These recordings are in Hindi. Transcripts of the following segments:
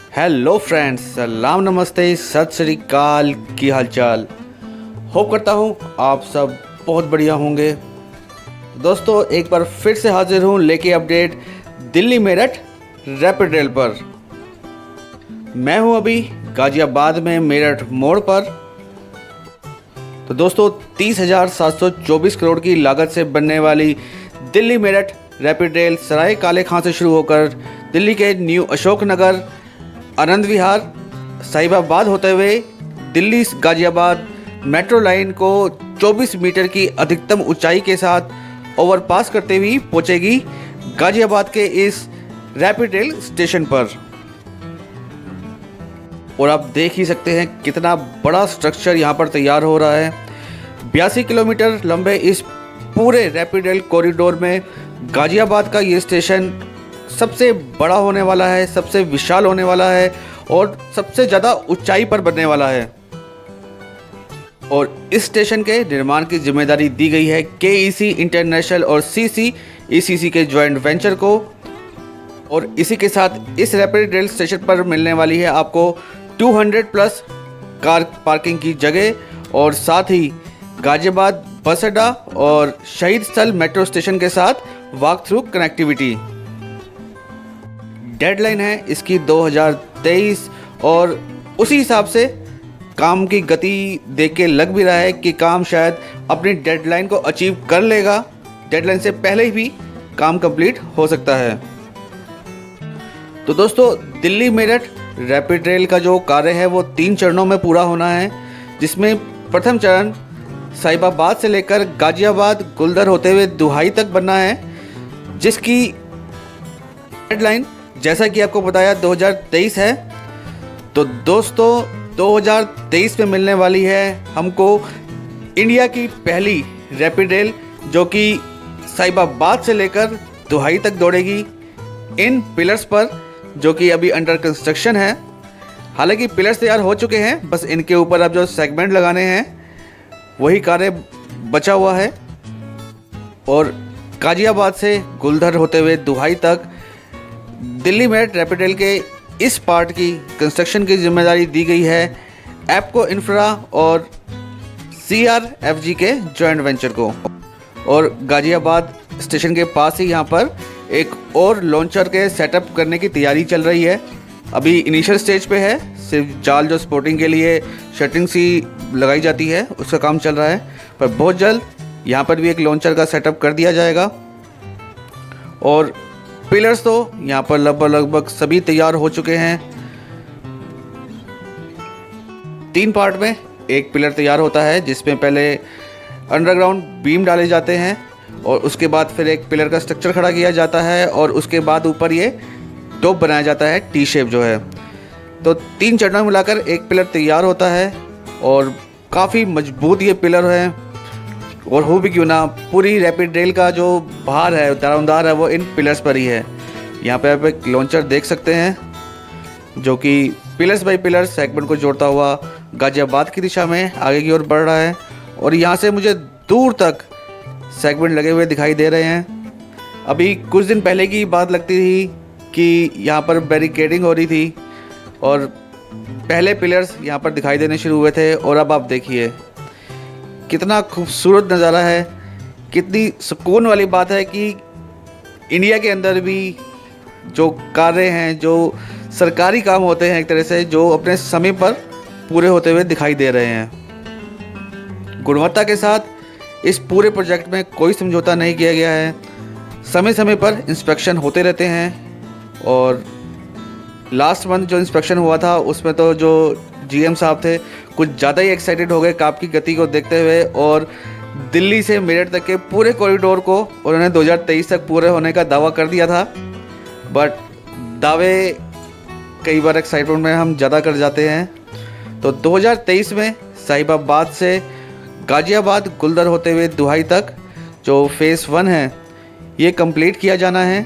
हेलो फ्रेंड्स, सलाम नमस्ते सत श्री अकाल। की हालचाल। होप करता हूँ आप सब बहुत बढ़िया होंगे। दोस्तों, एक बार फिर से हाजिर हूँ लेके update Delhi Meerut rapid rail पर। मैं हूँ अभी गाजियाबाद में मेरठ मोड़ पर। तो दोस्तों, 30,724 करोड़ की लागत से बनने वाली दिल्ली मेरठ रैपिड रेल सराय काले खां से शुरू होकर दिल्ली के न्यू अशोक नगर, आनंद विहार, साहिबाबाद होते हुए दिल्ली गाजियाबाद मेट्रो लाइन को 24 मीटर की अधिकतम ऊंचाई के साथ ओवरपास करते हुए पहुंचेगी गाजियाबाद के इस रैपिड रेल स्टेशन पर। और आप देख ही सकते हैं कितना बड़ा स्ट्रक्चर यहाँ पर तैयार हो रहा है। 82 किलोमीटर लंबे इस पूरे रैपिड रेल कॉरिडोर में गाजियाबाद का ये स्टेशन सबसे बड़ा होने वाला है, सबसे विशाल होने वाला है और सबसे ज़्यादा ऊंचाई पर बनने वाला है। और इस स्टेशन के निर्माण की जिम्मेदारी दी गई है केईसी इंटरनेशनल और सीसीईसीसी के जॉइंट वेंचर को। और इसी के साथ इस रैपिड रेल स्टेशन पर मिलने वाली है आपको 200 प्लस कार पार्किंग की जगह और साथ ही गाजियाबाद बस अड्डा और शहीद स्थल मेट्रो स्टेशन के साथ वॉक थ्रू कनेक्टिविटी। डेडलाइन है इसकी 2023 और उसी हिसाब से काम की गति देख के लग भी रहा है कि काम शायद अपनी डेडलाइन को अचीव कर लेगा। डेडलाइन से पहले ही भी काम कंप्लीट हो सकता है। तो दोस्तों, दिल्ली मेरठ रैपिड रेल का जो कार्य है वो 3 चरणों में पूरा होना है, जिसमें प्रथम चरण साहिबाबाद से लेकर गाजियाबाद गुलदर होते हुए दुहाई तक बनना है, जिसकी डेडलाइन जैसा कि आपको बताया 2023 है। तो दोस्तों, 2023 में मिलने वाली है हमको इंडिया की पहली रैपिड रेल, जो कि साहिबाबाद से लेकर दुहाई तक दौड़ेगी इन पिलर्स पर, जो कि अभी अंडर कंस्ट्रक्शन है। हालांकि पिलर्स तैयार हो चुके हैं, बस इनके ऊपर अब जो सेगमेंट लगाने हैं वही कार्य बचा हुआ है। और गाजियाबाद से गुलदर होते हुए दुहाई तक दिल्ली मेरठ रैपिड रेल के इस पार्ट की कंस्ट्रक्शन की जिम्मेदारी दी गई है एप्को इंफ्रा और CRFG के जॉइंट वेंचर को। और गाजियाबाद स्टेशन के पास ही यहाँ पर एक और लॉन्चर के सेटअप करने की तैयारी चल रही है। अभी इनिशियल स्टेज पे है, सिर्फ जाल जो स्पोर्टिंग के लिए शटरिंग सी लगाई जाती है उसका काम चल रहा है, पर बहुत जल्द यहाँ पर भी एक लॉन्चर का सेटअप कर दिया जाएगा। और पिलर्स तो यहाँ पर लगभग सभी तैयार हो चुके हैं। 3 पार्ट में एक पिलर तैयार होता है, जिसमें पहले अंडरग्राउंड बीम डाले जाते हैं और उसके बाद फिर एक पिलर का स्ट्रक्चर खड़ा किया जाता है और उसके बाद ऊपर ये टॉप बनाया जाता है, टी शेप जो है। तो 3 चरणों में मिलाकर एक पिलर तैयार होता है और काफ़ी मजबूत ये पिलर है। और हो भी क्यों ना, पूरी रैपिड रेल का जो भार है, दारोमदार है, वो इन पिलर्स पर ही है। यहाँ पे आप एक लॉन्चर देख सकते हैं जो कि पिलर्स बाई पिलर्स सेगमेंट को जोड़ता हुआ गाजियाबाद की दिशा में आगे की ओर बढ़ रहा है। और यहाँ से मुझे दूर तक सेगमेंट लगे हुए दिखाई दे रहे हैं। अभी कुछ दिन पहले की बात लगती थी कि यहाँ पर बैरिकेडिंग हो रही थी और पहले पिलर्स यहाँ पर दिखाई देने शुरू हुए थे, और अब आप देखिए कितना खूबसूरत नज़ारा है। कितनी सुकून वाली बात है कि इंडिया के अंदर भी जो कार्य हैं, जो सरकारी काम होते हैं, एक तरह से जो अपने समय पर पूरे होते हुए दिखाई दे रहे हैं। गुणवत्ता के साथ इस पूरे प्रोजेक्ट में कोई समझौता नहीं किया गया है। समय समय पर इंस्पेक्शन होते रहते हैं और लास्ट मंथ जो इंस्पेक्शन हुआ था उसमें तो जो GM साहब थे कुछ ज़्यादा ही एक्साइटेड हो गए काम की गति को देखते हुए, और दिल्ली से मेरठ तक के पूरे कॉरिडोर को उन्होंने 2023 तक पूरे होने का दावा कर दिया था। बट दावे कई बार एक्साइटमेंट में हम ज़्यादा कर जाते हैं। तो 2023 में साहिबाबाद से गाजियाबाद गुलदर होते हुए दुहाई तक जो फेज़ 1 है ये कंप्लीट किया जाना है।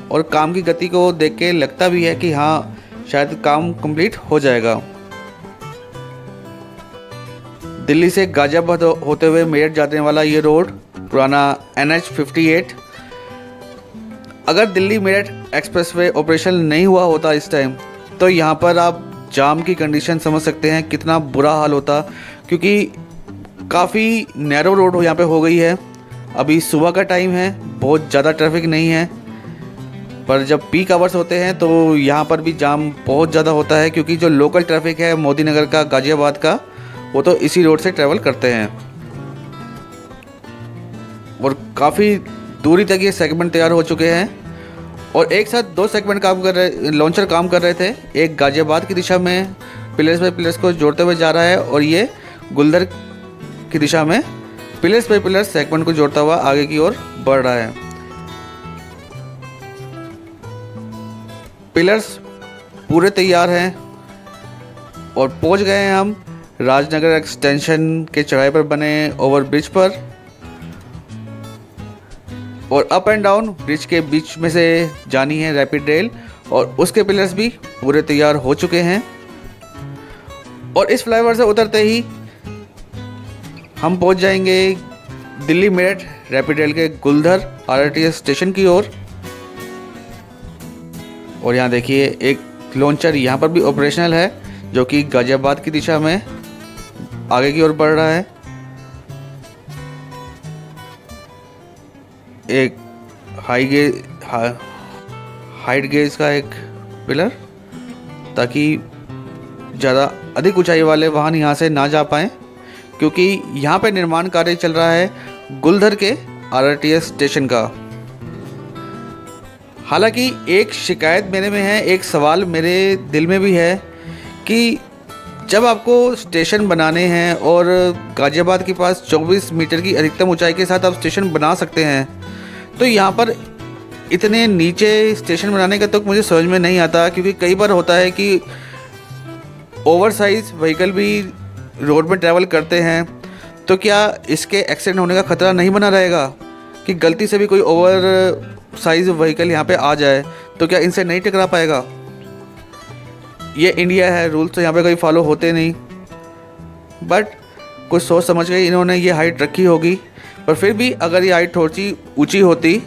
और काम की गति को देख के लगता भी है कि हाँ, शायद काम कंप्लीट हो जाएगा। दिल्ली से गाजियाबाद होते हुए मेरठ जाने वाला ये रोड पुराना NH 58, अगर दिल्ली मेरठ एक्सप्रेसवे ऑपरेशन नहीं हुआ होता इस टाइम, तो यहाँ पर आप जाम की कंडीशन समझ सकते हैं कितना बुरा हाल होता, क्योंकि काफ़ी नैरो रोड यहाँ पे हो गई है। अभी सुबह का टाइम है, बहुत ज़्यादा ट्रैफिक नहीं है, पर जब पीक आवर्स होते हैं तो यहाँ पर भी जाम बहुत ज़्यादा होता है, क्योंकि जो लोकल ट्रैफिक है मोदी नगर का, गाज़ियाबाद का, वो तो इसी रोड से ट्रैवल करते हैं। और काफ़ी दूरी तक ये सेगमेंट तैयार हो चुके हैं और एक साथ 2 सेगमेंट लॉन्चर काम कर रहे थे। एक गाज़ियाबाद की दिशा में पिलर्स बाय पिलर्स को जोड़ते हुए जा रहा है और ये गुलदर की दिशा में पिलर्स बाय पिलर्स सेगमेंट को जोड़ता हुआ आगे की ओर बढ़ रहा है। पिलर्स पूरे तैयार हैं और पहुंच गए हैं हम राजनगर एक्सटेंशन के चढ़ाई पर बने ओवरब्रिज पर। और अप एंड डाउन ब्रिज के बीच में से जानी है रैपिड रेल और उसके पिलर्स भी पूरे तैयार हो चुके हैं। और इस फ्लाईओवर से उतरते ही हम पहुंच जाएंगे दिल्ली मेरठ रैपिड रेल के गुलदर आरटीएस स्टेशन की ओर। और यहाँ देखिए एक लॉन्चर यहाँ पर भी ऑपरेशनल है, जो कि गाज़ियाबाद की दिशा में आगे की ओर बढ़ रहा है। एक हाइट गेज का एक पिलर, ताकि ज़्यादा अधिक ऊंचाई वाले वाहन यहाँ से ना जा पाएँ, क्योंकि यहाँ पे निर्माण कार्य चल रहा है गुलदर के आरटीएस स्टेशन का। हालांकि एक शिकायत मेरे में है, एक सवाल मेरे दिल में भी है कि जब आपको स्टेशन बनाने हैं और गाज़ियाबाद के पास 24 मीटर की अधिकतम ऊंचाई के साथ आप स्टेशन बना सकते हैं, तो यहाँ पर इतने नीचे स्टेशन बनाने का तो मुझे समझ में नहीं आता, क्योंकि कई बार होता है कि ओवरसाइज व्हीकल भी रोड में ट्रैवल करते हैं। तो क्या इसके एक्सीडेंट होने का खतरा नहीं बना रहेगा कि गलती से भी कोई ओवर साइज व्हीकल यहाँ पे आ जाए तो क्या इनसे नहीं टकरा पाएगा? ये इंडिया है, रूल्स तो यहाँ पे कोई फॉलो होते नहीं, बट कुछ सोच समझ के इन्होंने ये हाइट रखी होगी। पर फिर भी अगर ये हाइट थोड़ी ऊंची होती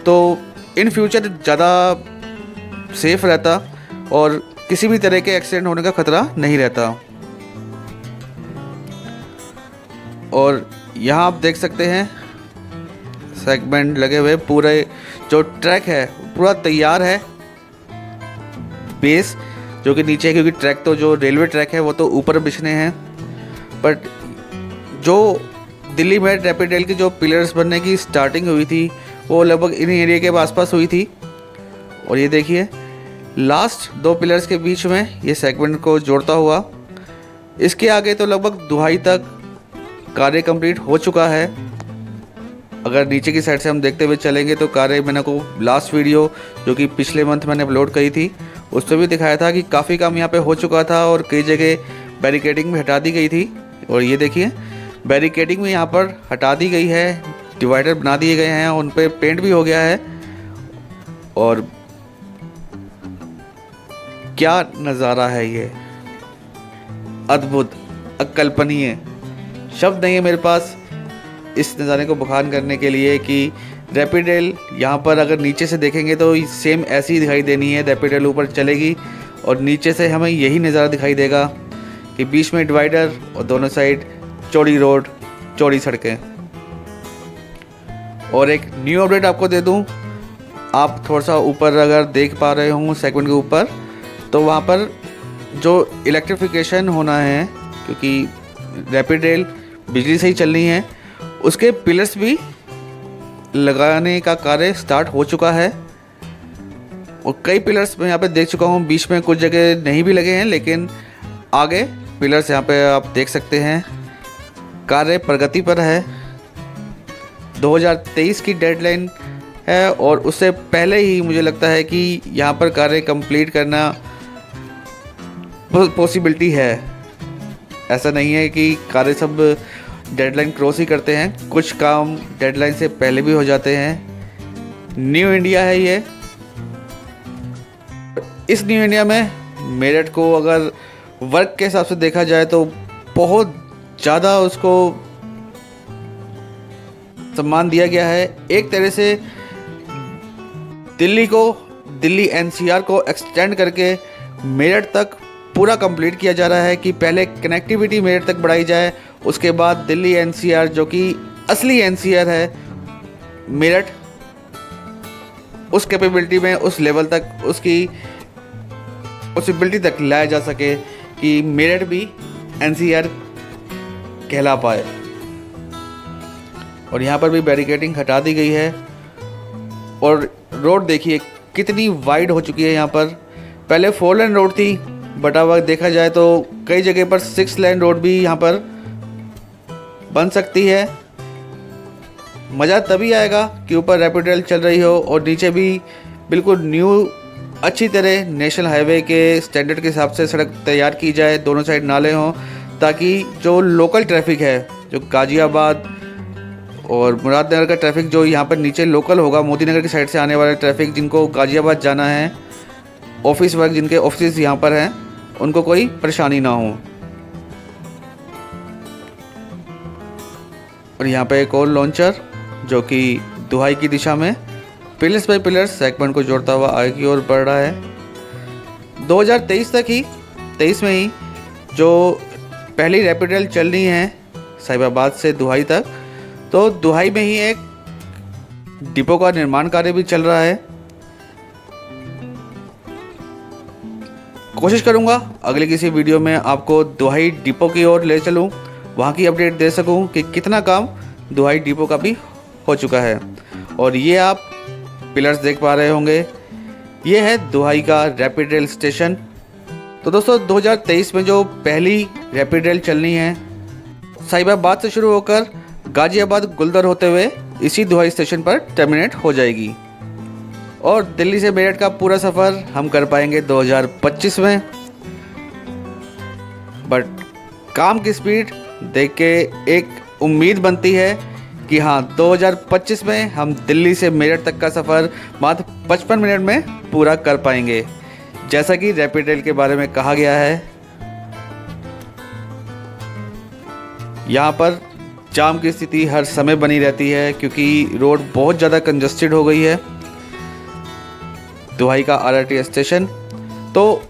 तो इन फ्यूचर ज़्यादा सेफ रहता और किसी भी तरह के एक्सीडेंट होने का खतरा नहीं रहता। और यहाँ आप देख सकते हैं सेगमेंट लगे हुए, पूरे जो ट्रैक है पूरा तैयार है। बेस जो कि नीचे है, क्योंकि ट्रैक तो जो रेलवे ट्रैक है वो तो ऊपर बिछने हैं, बट जो दिल्ली मेरठ रैपिड रेल की जो पिलर्स बनने की स्टार्टिंग हुई थी वो लगभग इन एरिया के आसपास हुई थी। और ये देखिए लास्ट 2 पिलर्स के बीच में ये सेगमेंट को जोड़ता हुआ, इसके आगे तो लगभग दुहाई तक कार्य कंप्लीट हो चुका है। अगर नीचे की साइड से हम देखते हुए चलेंगे तो कार्य, मैंने को लास्ट वीडियो जो कि पिछले मंथ मैंने अपलोड करी थी उसमें भी दिखाया था कि काफ़ी काम यहाँ पे हो चुका था और कई जगह बैरिकेडिंग भी हटा दी गई थी। और ये देखिए बैरिकेडिंग भी यहाँ पर हटा दी गई है, डिवाइडर बना दिए गए हैं, उन पर पेंट भी हो गया है। और क्या नज़ारा है ये, अद्भुत, अकल्पनीय, शब्द नहीं है मेरे पास इस नज़ारे को बखान करने के लिए कि रैपिड रेल यहाँ पर अगर नीचे से देखेंगे तो सेम ऐसी ही दिखाई देनी है। रैपिड रेल ऊपर चलेगी और नीचे से हमें यही नज़ारा दिखाई देगा कि बीच में डिवाइडर और दोनों साइड चौड़ी रोड, चौड़ी सड़कें। और एक न्यू अपडेट आपको दे दूँ, आप थोड़ा सा ऊपर अगर देख पा रहे हों सेगमेंट के ऊपर, तो वहाँ पर जो इलेक्ट्रिफिकेशन होना है, क्योंकि रैपिड रेल बिजली से ही चलनी है, उसके पिलर्स भी लगाने का कार्य स्टार्ट हो चुका है। और कई पिलर्स मैं यहाँ पे देख चुका हूँ, बीच में कुछ जगह नहीं भी लगे हैं, लेकिन आगे पिलर्स यहाँ पे आप देख सकते हैं। कार्य प्रगति पर है, 2023 की डेडलाइन है और उससे पहले ही मुझे लगता है कि यहाँ पर कार्य कंप्लीट करना पॉसिबिलिटी है। ऐसा नहीं है कि कार्य सब डेडलाइन क्रॉस ही करते हैं, कुछ काम डेडलाइन से पहले भी हो जाते हैं। न्यू इंडिया है ये। इस न्यू इंडिया में मेरठ को अगर वर्क के हिसाब से देखा जाए तो बहुत ज़्यादा उसको सम्मान दिया गया है। एक तरह से दिल्ली NCR को एक्सटेंड करके मेरठ तक पूरा कंप्लीट किया जा रहा है कि पहले कनेक्टिविटी मेरठ तक बढ़ाई जाए, उसके बाद दिल्ली एनसीआर जो कि असली एनसीआर है मेरठ, उस कैपेबिलिटी में, उस लेवल तक, उसकी पॉसिबिलिटी तक लाया जा सके कि मेरठ भी एनसीआर कहला पाए। और यहाँ पर भी बैरिकेडिंग हटा दी गई है और रोड देखिए कितनी वाइड हो चुकी है। यहाँ पर पहले 4 लेन रोड थी, बट अब देखा जाए तो कई जगह पर 6 लेन रोड भी यहाँ पर बन सकती है। मज़ा तभी आएगा कि ऊपर रैपिड रेल चल रही हो और नीचे भी बिल्कुल न्यू अच्छी तरह नेशनल हाईवे के स्टैंडर्ड के हिसाब से सड़क तैयार की जाए, दोनों साइड नाले हों, ताकि जो लोकल ट्रैफिक है, जो गाज़ियाबाद और मुरादनगर का ट्रैफिक जो यहाँ पर नीचे लोकल होगा, मोदी नगर की साइड से आने वाला ट्रैफिक, जिनको गाज़ियाबाद जाना है, ऑफिस वर्क जिनके ऑफिस यहाँ पर हैं, उनको कोई परेशानी ना हो। और यहाँ पे एक और लॉन्चर जो कि दुहाई की दिशा में पिलर्स बाय पिलर्स सेगमेंट को जोड़ता हुआ आगे की ओर बढ़ रहा है। 2023 में ही जो पहली रैपिड रेल चलनी है साहिबाबाद से दुहाई तक, तो दुहाई में ही एक डिपो का निर्माण कार्य भी चल रहा है। कोशिश करूंगा अगले किसी वीडियो में आपको दुहाई डिपो की ओर ले चलूं, वहाँ की अपडेट दे सकूं कि कितना काम दुहाई डिपो का भी हो चुका है। और ये आप पिलर्स देख पा रहे होंगे, ये है दुहाई का रैपिड रेल स्टेशन। तो दोस्तों 2023 में जो पहली रैपिड रेल चलनी है साहिबाबाद से शुरू होकर गाज़ियाबाद गुलदर होते हुए इसी दुहाई स्टेशन पर टर्मिनेट हो जाएगी। और दिल्ली से मेरठ का पूरा सफ़र हम कर पाएंगे 2025 में। बट काम की स्पीड देख के एक उम्मीद बनती है कि हाँ 2025 में हम दिल्ली से मेरठ तक का सफ़र मात्र 55 मिनट में पूरा कर पाएंगे, जैसा कि रैपिड रेल के बारे में कहा गया है। यहाँ पर जाम की स्थिति हर समय बनी रहती है क्योंकि रोड बहुत ज़्यादा कंजस्टेड हो गई है दुहाई का आरआरटी स्टेशन। तो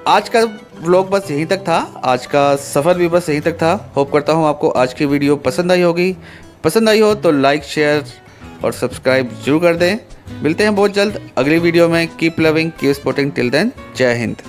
आज का व्लॉग बस यहीं तक था, आज का सफ़र भी बस यहीं तक था। होप करता हूँ आपको आज की वीडियो पसंद आई होगी। पसंद आई हो तो लाइक, शेयर और सब्सक्राइब जरूर कर दें। मिलते हैं बहुत जल्द अगली वीडियो में। Keep loving, keep supporting, till then Jai Hind.